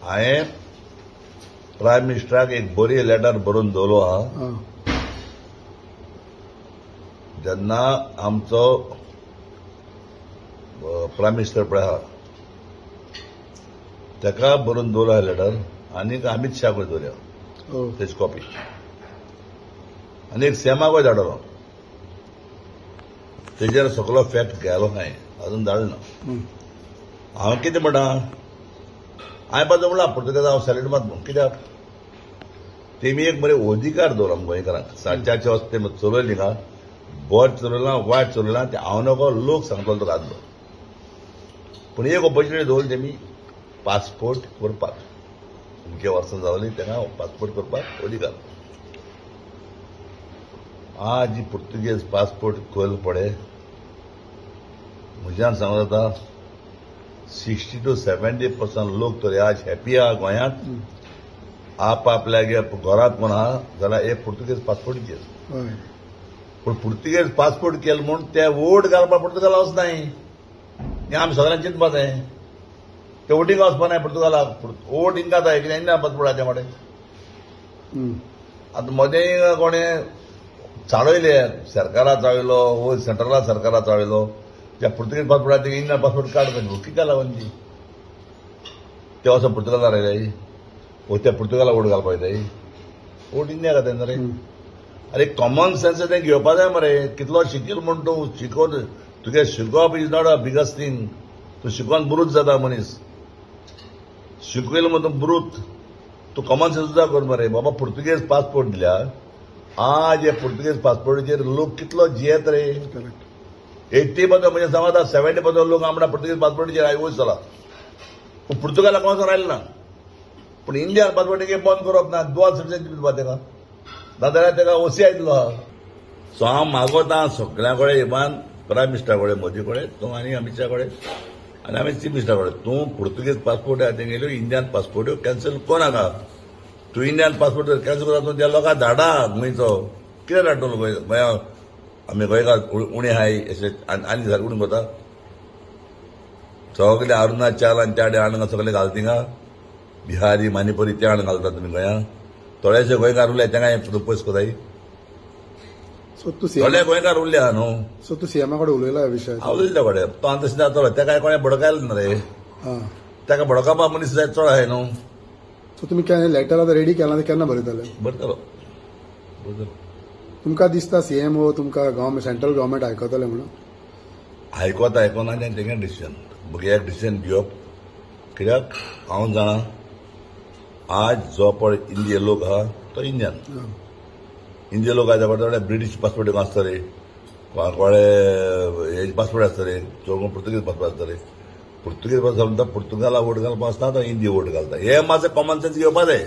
हांवें प्रायम मिनिस्टराक एक बरी लेटर बरोवन दवरलो आहा. जेन्ना आमचो प्रायम मिनिस्टर पळय आहा ताका बरोवन दवरलो लेटर आनीक अमित शाह दवरया तेजी कॉपी आनी एक सेमाक धाडलो तेजेर सगळो फॅक्ट घालो हांवें अजून धाडलो ना. हांव कितें म्हणटा हांवें बाजू म्हणला पुर्तुगेज हांव सॅल्यूट मारता कित्याक तेमी एक बरे अधिकार दवरला गोंयकारांक 4:30 वाजता ते चलयली का बरें चलयलां वायट चलयलां ते हांव नकळो लोक सांगतलो तो आदलो. पूण एक ऑपॉर्च्युनिटी दवरली तेमी पासपोर्ट करपाक अमके वर्सां जावली तेन्ना पासपोर्ट करपाक अधिकार. आज जी पुर्तुगेज पासपोर्ट केलो पळय म्हज्यान सांगूं जाता 60 to 70% लोक तरी आज हॅपी आहा गोंयांत. आपल्यागे घरांत कोण आहा जाल्यार एक पुर्तुगेज पासपोर्ट केला. पूण पुर्तुगेज पासपोर्ट केलो म्हूण ते वोट घालपाक पुर्तुगाला वचनाय हें आमी सगळ्यांनी चिंतपाक जाय. ते वोटींग वचपा नाय पुर्तुगालाक वोट हिंगा जाय कित्याक इंडियन पासपोर्ट आहा ते मोडे. आतां मदें कोणे चाळयले सरकारा चाळयलो वो सेंट्रला सरकारा चाळयलो त्या Portuguese passport Indian passport card करता कित्याक लागून ती ते वचून पुर्तुगाला रावताय वो त्या पुर्तुगाला वोट घालपाक येताय वोट इंडिया घाताय न्हू रे. अरे कॉमन सेन्स तें घेवपा जाय मरे. कितलो शिकिल म्हूण तूं शिकोवन तुगे शिकोवप is not a biggest thing. तूं शिकोवन बुरूच जाता मनीस शिकयलो म्हूण तूं बुरूत तूं कॉमन सेन्स सुद्दां कर मरे. बाबा पुर्तुगेज पासपोर्ट दिल्या आज हे पुर्तुगेज पासपोर्टाचेर लोक कितलो जियेत रे. 80% म्हणजे सांगता 70% लोक आमच्या पुर्तुगेज पासपोर्टाचेर वयर चला. पूण पुर्तुगालाक वचून राहिलो ना. पूण इंडियन पासपोर्ट बंद करप ना दुआल सिटीजनशीप दिवपा तेका नाजाल्यार तेका ओसी आयतलो आहा. सो हांव मागोता सगळ्यां कडेन इवन प्रायम मिनिस्टरा कडेन मोदी कडेन तूं आनी अमित शाह कडेन आनी आमी चीफ मिनिस्टरा कडेन तूं पुर्तुगेज पासपोर्ट आहा तेंगेल्यो इंडियन पासपोर्ट कॅन्सल कोनाका. तूं इंडियन पासपोर्ट कॅन्सल करता तूं त्या लोकांक धाडा गोंयचो कितें धाडटलो गोंय आमी गोंयकार उणे हाय अशें आनी सारकें उणें करता. सगळे अरुणाचल आनी त्या हांगा सगळे घाल थिंगा बिहारी मानिपुरी ते हांगा घालता तुमी गोंयांत. थोडेशे गोंयकार उरले तेंकाय पयस कोताय थोडे गोंयकार उरले आहा न्हू. सो तूं सीएमा कडेन उलयला ह्या विशयाचेर? हांव उलयता कडेन तो हांव तशें जातलो तेका कोणें भडकायलो न्हू रे. तेका भडकावपा मनीस जाय चड आहाय न्हू. सो तुमी लेटर आतां रेडी केलां केन्ना बरयतले? बरतलो तुमकां दिसता सीएमओ तुमकां गव्हर्मेंट सेंट्रल गव्हर्मेंट आयकतले म्हणून? आयकोना आनी तेंगे डिसिजन भुरग्याक डिसिजन घेवप. कित्याक हांव जाणा आज जो पळय इंडिये लोक आहा तो इंडियन इंडिये लोक आयता पळय ब्रिटीश पासपोर्ट आसतले कोणे हेजे पासपोर्ट आसतले चोरून पुर्तुगेज पासपोर्ट आसतले. पुर्तुगेज पासपोर्ट पुर्तुगाला वोट घालपा आसता तो इंडिया वोट घालता. हे मातशें कॉमन सेन्स घेवपा जाय.